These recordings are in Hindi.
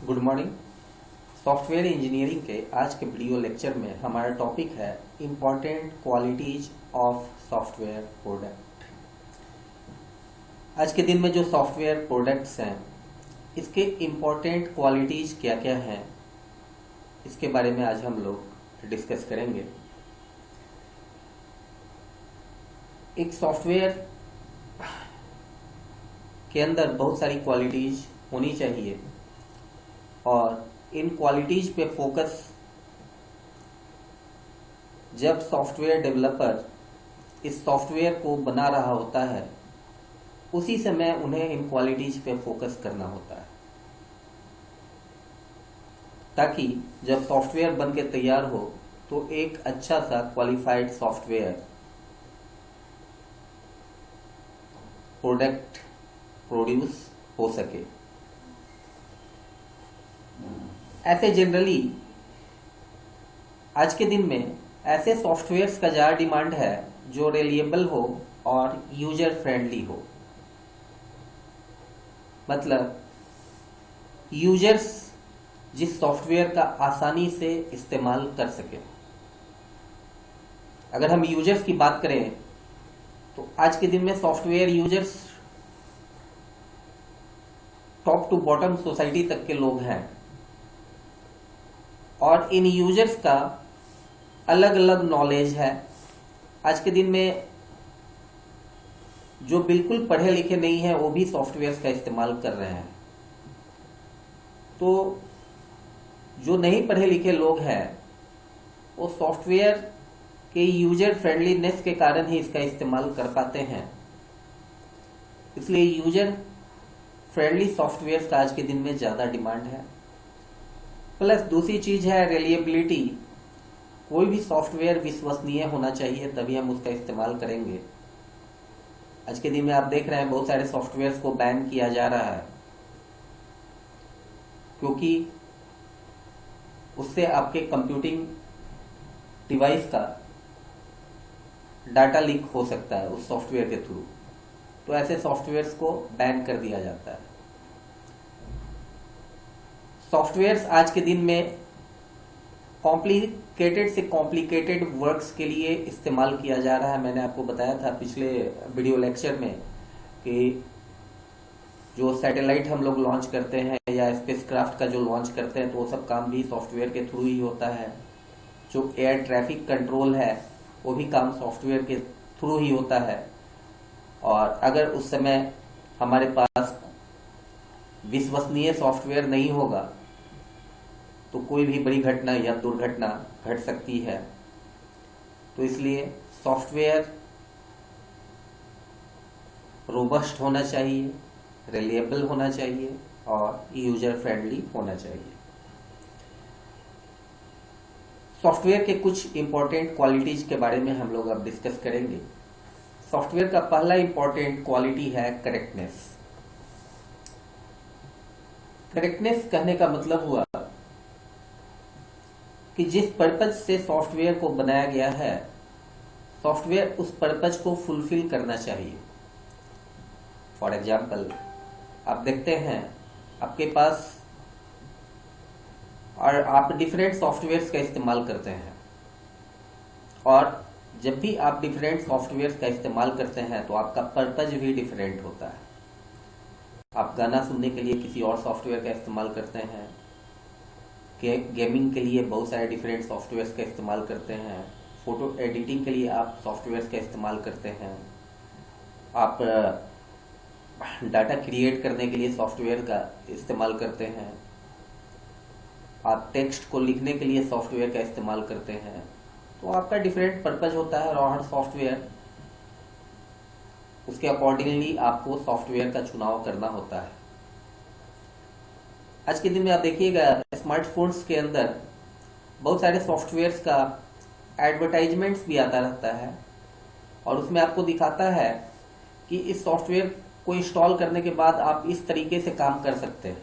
Good morning. सॉफ्टवेयर इंजीनियरिंग के आज के वीडियो लेक्चर में हमारा टॉपिक है important qualities of software product. आज के दिन में जो सॉफ्टवेयर प्रोडक्ट्स हैं इसके इम्पॉर्टेंट क्वालिटीज क्या क्या हैं इसके बारे में आज हम लोग डिस्कस करेंगे। एक सॉफ्टवेयर के अंदर बहुत सारी क्वालिटीज होनी चाहिए और इन क्वालिटीज पे फोकस जब सॉफ्टवेयर डेवलपर इस सॉफ्टवेयर को बना रहा होता है उसी समय उन्हें इन क्वालिटीज पे फोकस करना होता है, ताकि जब सॉफ्टवेयर बन के तैयार हो तो एक अच्छा सा क्वालिफाइड सॉफ्टवेयर प्रोडक्ट प्रोड्यूस हो सके। ऐसे जनरली आज के दिन में ऐसे सॉफ्टवेयर्स का ज़्यादा डिमांड है जो रिलायबल हो और यूजर फ्रेंडली हो, मतलब यूजर्स जिस सॉफ्टवेयर का आसानी से इस्तेमाल कर सके। अगर हम यूजर्स की बात करें तो आज के दिन में software users top to bottom society तक के लोग हैं और इन यूजर्स का अलग अलग नॉलेज है। आज के दिन में जो बिल्कुल पढ़े लिखे नहीं हैं वो भी सॉफ्टवेयर्स का इस्तेमाल कर रहे हैं, तो जो नहीं पढ़े लिखे लोग हैं वो सॉफ्टवेयर के यूजर फ्रेंडलीनेस के कारण ही इसका इस्तेमाल कर पाते हैं। इसलिए यूजर फ्रेंडली सॉफ्टवेयर का आज के दिन में ज़्यादा डिमांड है। प्लस दूसरी चीज है रिलायबिलिटी। कोई भी सॉफ्टवेयर विश्वसनीय होना चाहिए तभी हम उसका इस्तेमाल करेंगे। आज के दिन में आप देख रहे हैं बहुत सारे सॉफ्टवेयर्स को बैन किया जा रहा है क्योंकि उससे आपके कंप्यूटिंग डिवाइस का डाटा लीक हो सकता है उस सॉफ्टवेयर के थ्रू, तो ऐसे सॉफ्टवेयर्स को बैन कर दिया जाता है। सॉफ्टवेयर्स आज के दिन में कॉम्प्लिकेटेड से कॉम्प्लिकेटेड वर्क्स के लिए इस्तेमाल किया जा रहा है। मैंने आपको बताया था पिछले वीडियो लेक्चर में कि जो सैटेलाइट हम लोग लॉन्च करते हैं या स्पेसक्राफ्ट का जो लॉन्च करते हैं तो वो सब काम भी सॉफ्टवेयर के थ्रू ही होता है। जो एयर ट्रैफिक कंट्रोल है वो भी काम सॉफ्टवेयर के थ्रू ही होता है। और अगर उस समय हमारे पास विश्वसनीय सॉफ्टवेयर नहीं होगा तो कोई भी बड़ी घटना या दुर्घटना घट सकती है। तो इसलिए सॉफ्टवेयर रोबस्ट होना चाहिए, रिलायबल होना चाहिए और यूजर फ्रेंडली होना चाहिए। सॉफ्टवेयर के कुछ इंपॉर्टेंट क्वालिटीज के बारे में हम लोग अब डिस्कस करेंगे। सॉफ्टवेयर का पहला इंपॉर्टेंट क्वालिटी है करेक्टनेस। करेक्टनेस कहने का मतलब हुआ कि जिस पर्पज से सॉफ्टवेयर को बनाया गया है सॉफ्टवेयर उस पर्पज को फुलफिल करना चाहिए। फॉर एग्जाम्पल आप देखते हैं आपके पास और आप डिफरेंट सॉफ्टवेयर्स का इस्तेमाल करते हैं और जब भी आप डिफरेंट सॉफ्टवेयर्स का इस्तेमाल करते हैं तो आपका पर्पज भी डिफरेंट होता है। आप गाना सुनने के लिए किसी और सॉफ्टवेयर का इस्तेमाल करते हैं, गेमिंग के लिए बहुत सारे डिफरेंट सॉफ्टवेयर्स का इस्तेमाल करते हैं, फोटो एडिटिंग के लिए आप सॉफ्टवेयर्स का इस्तेमाल करते हैं, आप डाटा क्रिएट करने के लिए सॉफ्टवेयर का इस्तेमाल करते हैं, आप टेक्स्ट को लिखने के लिए सॉफ्टवेयर का इस्तेमाल करते हैं। तो आपका डिफरेंट पर्पज होता है और हर सॉफ्टवेयर उसके अकॉर्डिंगली आपको सॉफ्टवेयर का चुनाव करना होता है। आज के दिन में आप देखिएगा स्मार्टफोन्स के अंदर बहुत सारे सॉफ्टवेयर्स का एडवर्टाइजमेंट्स भी आता रहता है और उसमें आपको दिखाता है कि इस सॉफ्टवेयर को इंस्टॉल करने के बाद आप इस तरीके से काम कर सकते हैं।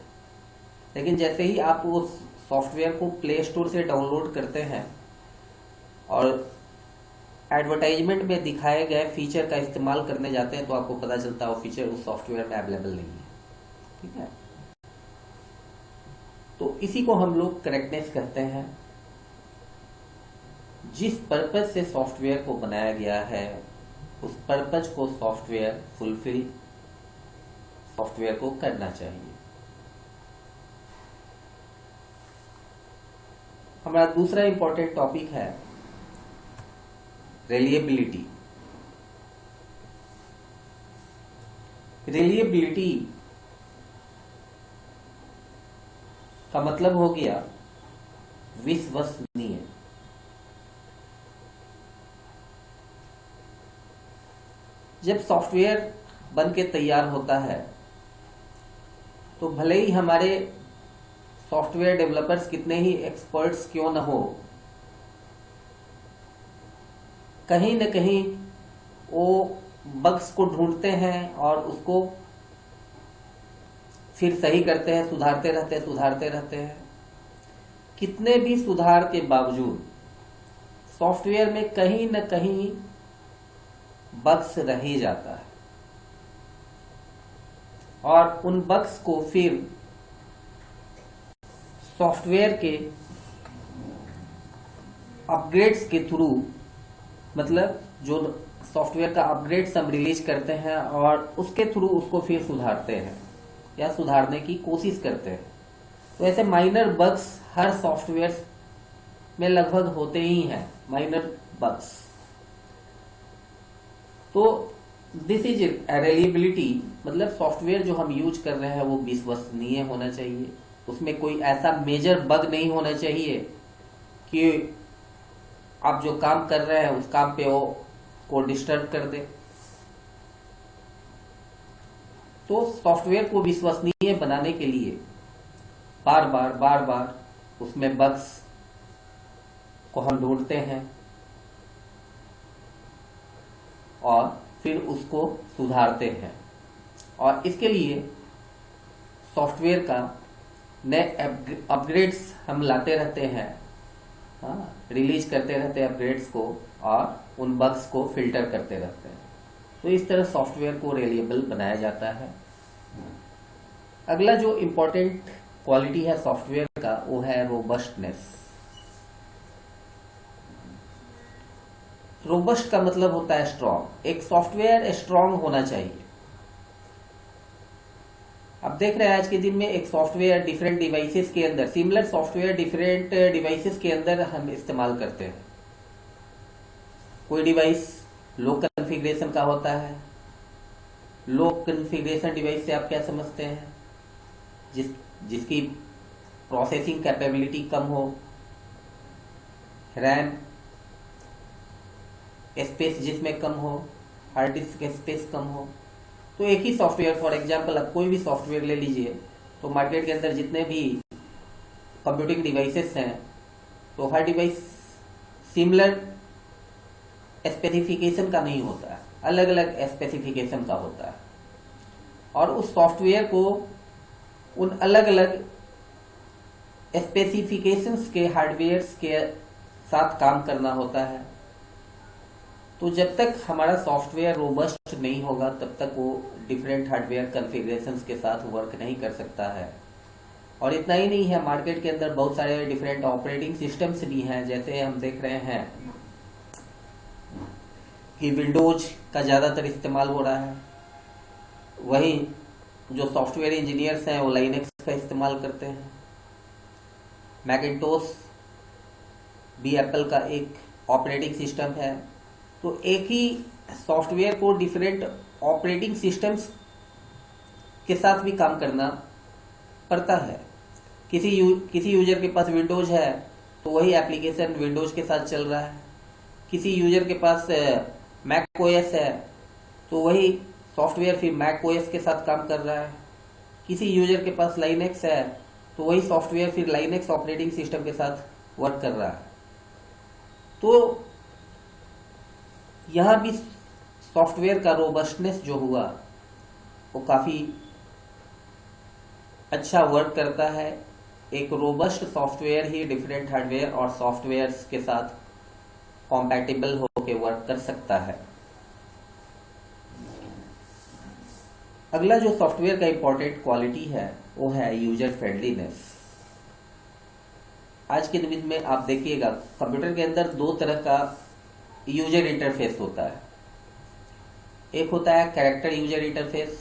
लेकिन जैसे ही आप उस सॉफ्टवेयर को प्ले स्टोर से डाउनलोड करते हैं और एडवर्टाइजमेंट में दिखाए गए फीचर का इस्तेमाल करने जाते हैं तो आपको पता चलता है वो फीचर उस सॉफ्टवेयर में अवेलेबल नहीं है। ठीक है। तो इसी को हम लोग करेक्टनेस कहते हैं। जिस पर्पज से सॉफ्टवेयर को बनाया गया है उस पर्पज को सॉफ्टवेयर फुलफिल सॉफ्टवेयर को करना चाहिए। हमारा दूसरा इंपॉर्टेंट टॉपिक है रिलायबिलिटी। रिलायबिलिटी का मतलब हो गया विश्वसनीय। जब सॉफ्टवेयर बन के तैयार होता है तो भले ही हमारे सॉफ्टवेयर डेवलपर्स कितने ही एक्सपर्ट्स क्यों न हो, कहीं न कहीं वो बग्स को ढूंढते हैं और उसको फिर सही करते हैं, सुधारते रहते हैं। कितने भी सुधार के बावजूद सॉफ्टवेयर में कहीं न कहीं बग्स रह ही जाता है और उन बग्स को फिर सॉफ्टवेयर के अपग्रेड्स के थ्रू, मतलब जो सॉफ्टवेयर का अपग्रेड्स हम रिलीज करते हैं और उसके थ्रू उसको फिर सुधारते हैं या सुधारने की कोशिश करते हैं। तो ऐसे माइनर बग्स हर सॉफ्टवेयर में लगभग होते ही हैं, माइनर बग्स। तो दिस इज रिलायबिलिटी, मतलब सॉफ्टवेयर जो हम यूज कर रहे हैं वो विश्वसनीय होना चाहिए। उसमें कोई ऐसा मेजर बग नहीं होना चाहिए कि आप जो काम कर रहे हैं उस काम पे वो को डिस्टर्ब कर दे। तो सॉफ्टवेयर को विश्वसनीय बनाने के लिए बार बार उसमें बग्स को हम ढूंढते हैं और फिर उसको सुधारते हैं। और इसके लिए सॉफ्टवेयर का नए अपग्रेड्स हम लाते रहते हैं, रिलीज करते रहते हैं अपग्रेड्स को और उन बग्स को फिल्टर करते रहते हैं। तो इस तरह सॉफ्टवेयर को रिलायबल बनाया जाता है। अगला जो इम्पोर्टेंट क्वालिटी है सॉफ्टवेयर का वो है रोबस्टनेस। रोबस्ट का मतलब होता है स्ट्रॉन्ग। एक सॉफ्टवेयर स्ट्रॉन्ग होना चाहिए। अब देख रहे हैं आज के दिन में एक सॉफ्टवेयर डिफरेंट डिवाइसेस के अंदर, सिमिलर सॉफ्टवेयर डिफरेंट डिवाइसेस के अंदर हम इस्तेमाल करते हैं। कोई डिवाइस लो कॉन्फ़िगरेशन का होता है। लो कॉन्फ़िगरेशन डिवाइस से आप क्या समझते हैं? जिसकी प्रोसेसिंग कैपेबिलिटी कम हो, रैम स्पेस जिसमें कम हो, हार्ड डिस्क स्पेस कम हो। तो एक ही सॉफ्टवेयर, फॉर एग्जांपल आप कोई भी सॉफ्टवेयर ले लीजिए, तो मार्केट के अंदर जितने भी कंप्यूटिंग डिवाइसेस हैं तो हर डिवाइस सिमिलर स्पेसिफिकेशन का नहीं होता है, अलग अलग स्पेसिफिकेशन का होता है। और उस सॉफ्टवेयर को उन अलग अलग स्पेसिफिकेशंस के हार्डवेयर्स के साथ काम करना होता है। तो जब तक हमारा सॉफ्टवेयर रोबस्ट नहीं होगा तब तक वो डिफरेंट हार्डवेयर कॉन्फ़िगरेशंस के साथ वर्क नहीं कर सकता है। और इतना ही नहीं है, मार्केट के अंदर बहुत सारे डिफरेंट ऑपरेटिंग सिस्टम्स भी हैं। जैसे हम देख रहे हैं कि विंडोज का ज़्यादातर इस्तेमाल हो रहा है, वहीं जो सॉफ्टवेयर इंजीनियर्स हैं वो लाइनेक्स का इस्तेमाल करते हैं। मैकिन्टोश भी एप्पल का एक ऑपरेटिंग सिस्टम है। तो एक ही सॉफ्टवेयर को डिफरेंट ऑपरेटिंग सिस्टम्स के साथ भी काम करना पड़ता है। किसी यूजर के पास विंडोज है तो वही एप्लीकेशन विंडोज के साथ चल रहा है। किसी यूजर के पास मैक ओएस है तो वही सॉफ्टवेयर फिर मैक ओएस के साथ काम कर रहा है। किसी यूजर के पास लाइनेक्स है तो वही सॉफ्टवेयर फिर लाइनेक्स ऑपरेटिंग सिस्टम के साथ वर्क कर रहा है। तो यहाँ भी सॉफ्टवेयर का रोबस्टनेस जो हुआ वो काफ़ी अच्छा वर्क करता है। एक रोबस्ट सॉफ्टवेयर ही डिफरेंट हार्डवेयर और सॉफ्टवेयर्स के साथ कॉम्पैटिबल होकर वर्क कर सकता है। अगला जो सॉफ्टवेयर का इंपॉर्टेंट क्वालिटी है वो है यूजर फ्रेंडलीनेस। आज के दिन में आप देखिएगा कंप्यूटर के अंदर दो तरह का यूजर इंटरफेस होता है। एक होता है कैरेक्टर यूजर इंटरफेस,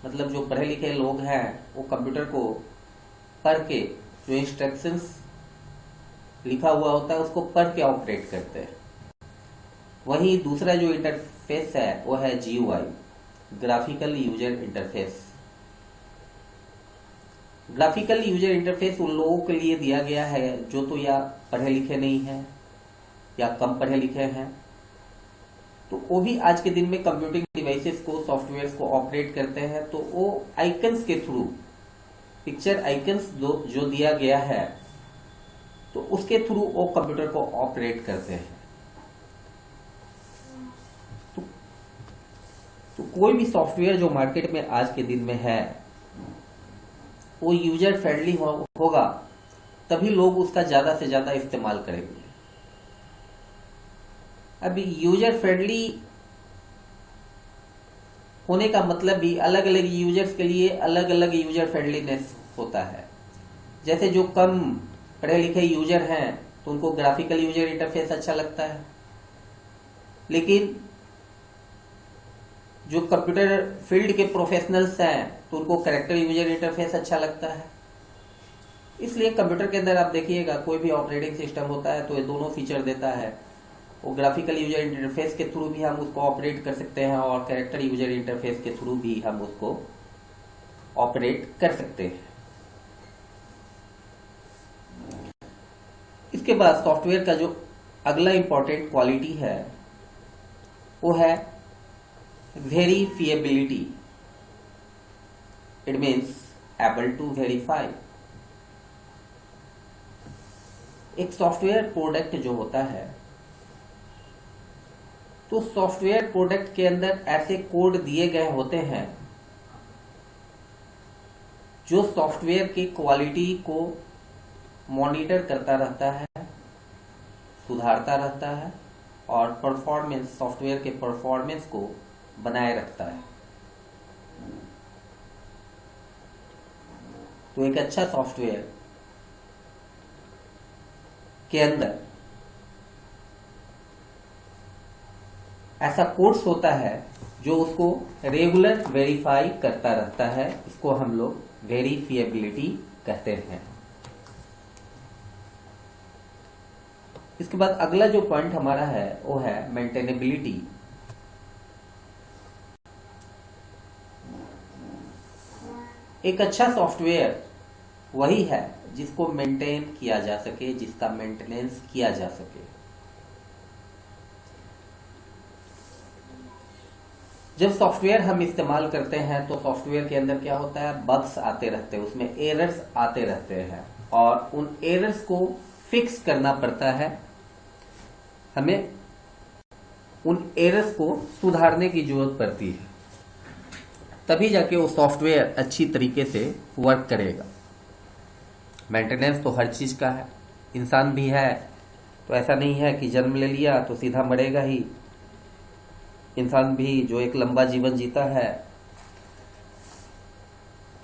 मतलब जो पढ़े लिखे लोग हैं वो कंप्यूटर को पढ़ के जो इंस्ट्रक्शंस लिखा हुआ होता है उसको पढ़ के ऑपरेट करते हैं। वहीं दूसरा जो इंटरफेस है वो है GUI, graphical user interface. Graphical user interface उन लोगों के लिए दिया गया है जो तो या पढ़े लिखे नहीं हैं या कम पढ़े लिखे हैं, तो वो भी आज के दिन में कंप्यूटिंग डिवाइसेस को, सॉफ्टवेयर्स को ऑपरेट करते हैं। तो वो आइकन्स के थ्रू, पिक्चर आइकन्स जो दिया गया है तो उसके थ्रू वो कंप्यूटर को ऑपरेट करते हैं। तो कोई भी सॉफ्टवेयर जो मार्केट में आज के दिन में है वो यूजर फ्रेंडली होगा, तभी लोग उसका ज्यादा से ज्यादा इस्तेमाल करेंगे। अभी यूजर फ्रेंडली होने का मतलब भी अलग अलग यूजर्स के लिए अलग अलग यूजर फ्रेंडलीनेस होता है। जैसे जो कम पढ़े लिखे यूजर हैं तो उनको ग्राफिकल यूजर इंटरफेस अच्छा लगता है, लेकिन जो कंप्यूटर फील्ड के प्रोफेशनल्स हैं तो उनको कैरेक्टर यूजर इंटरफेस अच्छा लगता है। इसलिए कंप्यूटर के अंदर आप देखिएगा कोई भी ऑपरेटिंग सिस्टम होता है तो ये दोनों फीचर देता है। वो ग्राफिकल यूजर इंटरफेस के थ्रू भी हम उसको ऑपरेट कर सकते हैं और कैरेक्टर यूजर इंटरफेस के थ्रू भी हम उसको ऑपरेट कर सकते हैं। इसके बाद सॉफ्टवेयर का जो अगला इंपॉर्टेंट क्वालिटी है वो है verifiability. It means able to verify. एक सॉफ्टवेयर प्रोडक्ट जो होता है तो सॉफ्टवेयर प्रोडक्ट के अंदर ऐसे कोड दिए गए होते हैं जो सॉफ्टवेयर की क्वालिटी को मॉनिटर करता रहता है, सुधारता रहता है और परफॉर्मेंस, सॉफ्टवेयर के परफॉर्मेंस को बनाए रखता है। तो एक अच्छा सॉफ्टवेयर के अंदर ऐसा कोर्स होता है जो उसको रेगुलर वेरीफाई करता रहता है। इसको हम लोग वेरीफिएबिलिटी कहते हैं। इसके बाद अगला जो पॉइंट हमारा है वो है मेंटेनेबिलिटी। एक अच्छा सॉफ्टवेयर वही है जिसको मेंटेन किया जा सके, जिसका मेंटेनेंस किया जा सके। जब सॉफ्टवेयर हम इस्तेमाल करते हैं तो सॉफ्टवेयर के अंदर क्या होता है, बग्स आते रहते हैं, उसमें एरर्स आते रहते हैं और उन एरर्स को फिक्स करना पड़ता है। हमें उन एरर्स को सुधारने की जरूरत पड़ती है, तभी जाके वो सॉफ्टवेयर अच्छी तरीके से वर्क करेगा। मेंटेनेंस तो हर चीज का है, इंसान भी है तो ऐसा नहीं है कि जन्म ले लिया तो सीधा मरेगा ही। इंसान भी जो एक लंबा जीवन जीता है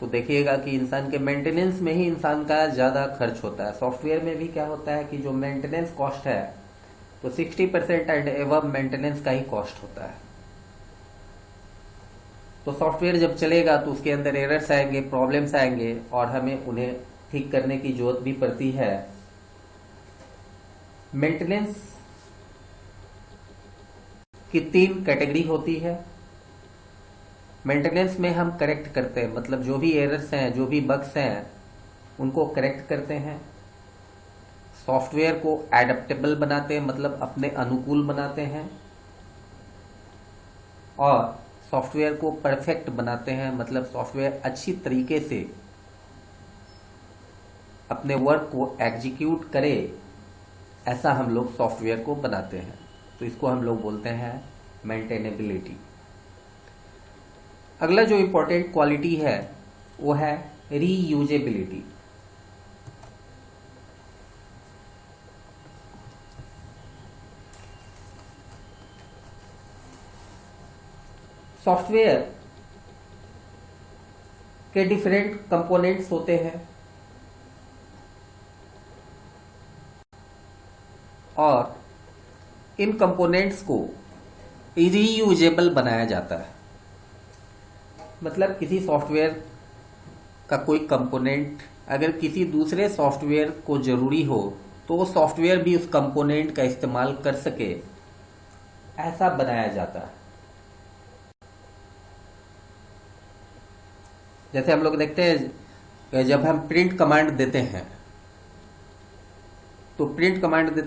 तो देखिएगा कि इंसान के मेंटेनेंस में ही इंसान का ज्यादा खर्च होता है। सॉफ्टवेयर में भी क्या होता है कि जो मेंटेनेंस कॉस्ट है तो 60% एंड एवब मेंटेनेंस का ही कॉस्ट होता है। तो सॉफ्टवेयर जब चलेगा तो उसके अंदर एरर्स आएंगे, प्रॉब्लम्स आएंगे और हमें उन्हें ठीक करने की जरूरत भी पड़ती है। मेंटेनेंस की 3 कैटेगरी होती है। मेंटेनेंस में हम करेक्ट करते हैं, मतलब जो भी एरर्स हैं, जो भी बग्स हैं उनको करेक्ट करते हैं। सॉफ्टवेयर को एडेप्टेबल बनाते हैं, मतलब अपने अनुकूल बनाते हैं। और सॉफ्टवेयर को परफेक्ट बनाते हैं, मतलब सॉफ्टवेयर अच्छी तरीके से अपने वर्क को एग्जीक्यूट करे, ऐसा हम लोग सॉफ्टवेयर को बनाते हैं। तो इसको हम लोग बोलते हैं मेंटेनेबिलिटी। अगला जो इंपॉर्टेंट क्वालिटी है वो है रीयूजेबिलिटी। सॉफ्टवेयर के डिफरेंट कंपोनेंट्स होते हैं। और इन कंपोनेंट्स को रीयूजेबल बनाया जाता है। मतलब किसी सॉफ्टवेयर का कोई कंपोनेंट अगर किसी दूसरे सॉफ्टवेयर को जरूरी हो तो वो सॉफ्टवेयर भी उस कंपोनेंट का इस्तेमाल कर सके, ऐसा बनाया जाता है। जैसे हम लोग देखते हैं जब हम प्रिंट कमांड देते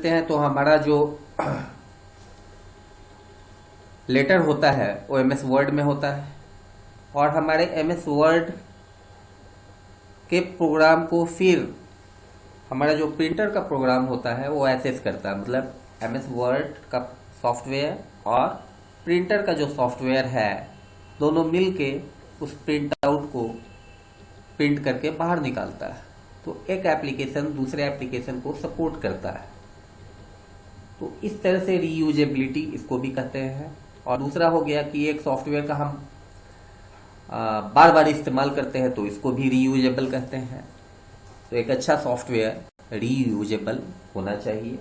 हैं तो हमारा जो लेटर होता है वो एमएस वर्ड में होता है और हमारे एमएस वर्ड के प्रोग्राम को फिर हमारा जो प्रिंटर का प्रोग्राम होता है वो एक्सेस करता है। मतलब एमएस वर्ड का सॉफ्टवेयर और प्रिंटर का जो सॉफ्टवेयर है दोनों मिलके उस प्रिंट आउट को प्रिंट करके बाहर निकालता है। तो एक एप्लीकेशन दूसरे एप्लीकेशन को सपोर्ट करता है। तो इस तरह से रीयूजेबिलिटी इसको भी कहते हैं। और दूसरा हो गया कि एक सॉफ्टवेयर का हम बार बार इस्तेमाल करते हैं तो इसको भी रीयूजेबल कहते हैं। तो एक अच्छा सॉफ्टवेयर रीयूजेबल होना चाहिए।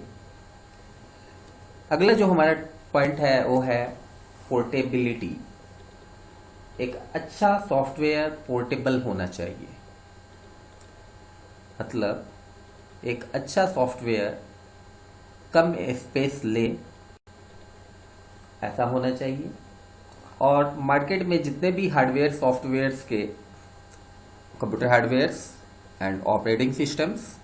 अगला जो हमारा पॉइंट है वो है पोर्टेबिलिटी। एक अच्छा सॉफ्टवेयर पोर्टेबल होना चाहिए। मतलब एक अच्छा सॉफ्टवेयर कम स्पेस ले, ऐसा होना चाहिए। और मार्केट में जितने भी हार्डवेयर सॉफ्टवेयर्स के computer hardwares and operating systems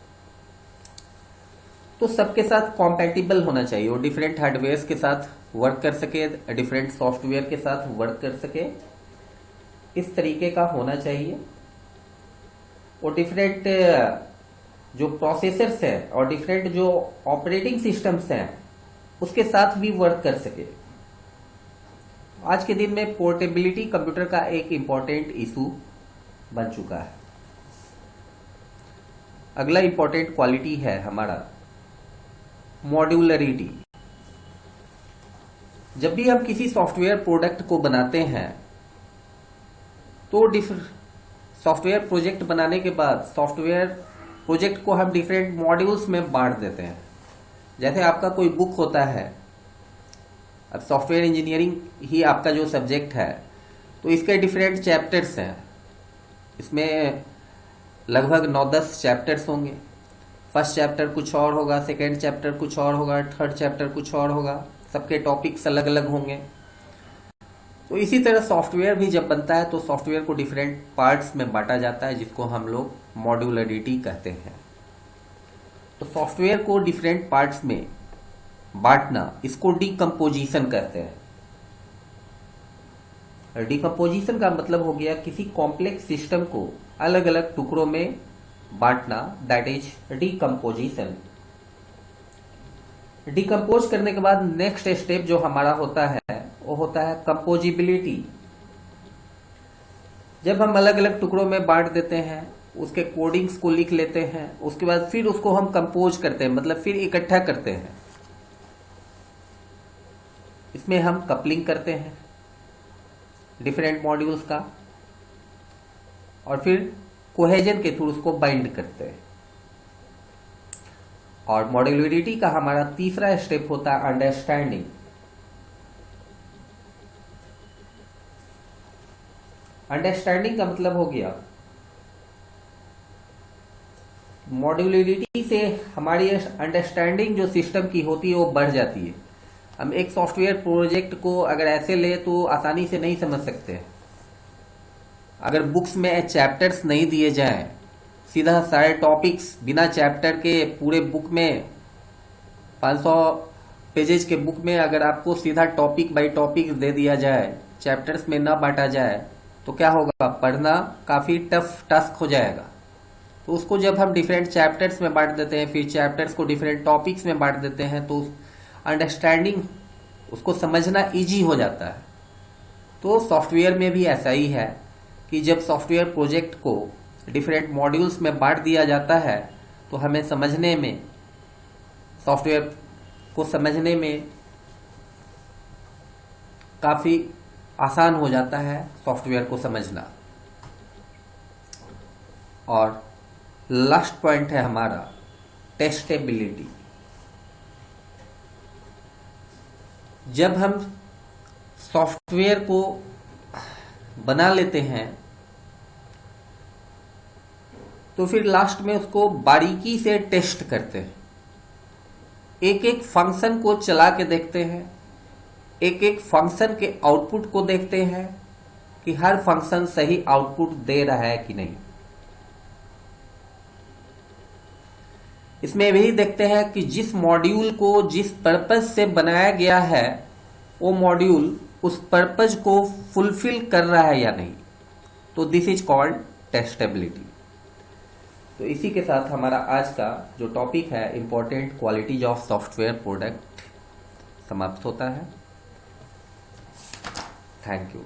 तो सबके साथ कॉम्पैटिबल होना चाहिए। वो डिफरेंट हार्डवेयर्स के साथ वर्क कर सके, डिफरेंट सॉफ्टवेयर के साथ वर्क कर सके, इस तरीके का होना चाहिए। और डिफरेंट जो प्रोसेसर्स हैं और डिफरेंट जो ऑपरेटिंग सिस्टम्स हैं उसके साथ भी वर्क कर सके। आज के दिन में पोर्टेबिलिटी कंप्यूटर का एक इंपॉर्टेंट इशू बन चुका है। अगला इंपॉर्टेंट क्वालिटी है हमारा मॉड्यूलरिटी। जब भी हम किसी सॉफ्टवेयर प्रोडक्ट को बनाते हैं तो सॉफ्टवेयर प्रोजेक्ट बनाने के बाद सॉफ्टवेयर प्रोजेक्ट को हम डिफरेंट मॉड्यूल्स में बांट देते हैं। जैसे आपका कोई बुक होता है, अब सॉफ्टवेयर इंजीनियरिंग ही आपका जो सब्जेक्ट है तो इसके डिफरेंट चैप्टर्स हैं। इसमें लगभग 9-10 चैप्टर्स होंगे। फर्स्ट चैप्टर कुछ और होगा, सेकेंड चैप्टर कुछ और होगा, थर्ड चैप्टर कुछ और होगा, सबके टॉपिक्स अलग अलग होंगे। तो इसी तरह सॉफ्टवेयर भी जब बनता है तो सॉफ्टवेयर को डिफरेंट पार्ट्स में बांटा जाता है, जिसको हम लोग मॉड्यूलरिटी कहते हैं। तो सॉफ्टवेयर को डिफरेंट पार्ट्स में बांटना, इसको डीकंपोजिशन कहते हैं। डीकंपोजिशन का मतलब हो गया किसी कॉम्प्लेक्स सिस्टम को अलग अलग टुकड़ों में बांटना, दैट इज डीकंपोजिशन। डीकंपोज करने के बाद नेक्स्ट स्टेप जो हमारा होता है वो होता है कंपोजिबिलिटी। जब हम अलग अलग टुकड़ों में बांट देते हैं, उसके कोडिंग्स को लिख लेते हैं, उसके बाद फिर उसको हम कंपोज करते हैं, मतलब फिर इकट्ठा करते हैं। इसमें हम कपलिंग करते हैं डिफरेंट मॉड्यूल्स का और फिर कोहेजन के थ्रू उसको बाइंड करते हैं। और मॉड्यूलरिटी का हमारा तीसरा स्टेप होता है अंडरस्टैंडिंग। अंडरस्टैंडिंग का मतलब हो गया मॉड्यूलरिटी से हमारी अंडरस्टैंडिंग जो सिस्टम की होती है वो बढ़ जाती है। हम एक सॉफ्टवेयर प्रोजेक्ट को अगर ऐसे ले तो आसानी से नहीं समझ सकते। अगर बुक्स में चैप्टर्स नहीं दिए जाएं, सीधा सारे टॉपिक्स बिना चैप्टर के पूरे बुक में 500 पेजेज के बुक में अगर आपको सीधा टॉपिक बाय टॉपिक दे दिया जाए, चैप्टर्स में ना बांटा जाए, तो क्या होगा, पढ़ना काफी टफ टास्क हो जाएगा। तो उसको जब हम डिफरेंट चैप्टर्स में बांट देते हैं, फिर चैप्टर्स को डिफरेंट टॉपिक्स में बांट देते हैं, तो अंडरस्टैंडिंग, उसको समझना इजी हो जाता है। तो सॉफ्टवेयर में भी ऐसा ही है कि जब सॉफ्टवेयर प्रोजेक्ट को डिफरेंट मॉड्यूल्स में बांट दिया जाता है तो हमें समझने में, सॉफ्टवेयर को समझने में काफी आसान हो जाता है सॉफ्टवेयर को समझना। और लास्ट पॉइंट है हमारा टेस्टेबिलिटी। जब हम सॉफ्टवेयर को बना लेते हैं तो फिर लास्ट में उसको बारीकी से टेस्ट करते हैं, एक एक फंक्शन को चला के देखते हैं, एक एक फंक्शन के आउटपुट को देखते हैं कि हर फंक्शन सही आउटपुट दे रहा है कि नहीं। इसमें भी देखते हैं कि जिस मॉड्यूल को जिस पर्पज से बनाया गया है वो मॉड्यूल उस पर्पज को फुलफिल कर रहा है या नहीं। तो दिस इज कॉल्ड टेस्टेबिलिटी। तो इसी के साथ हमारा आज का जो टॉपिक है important qualities of software product समाप्त होता है। Thank you.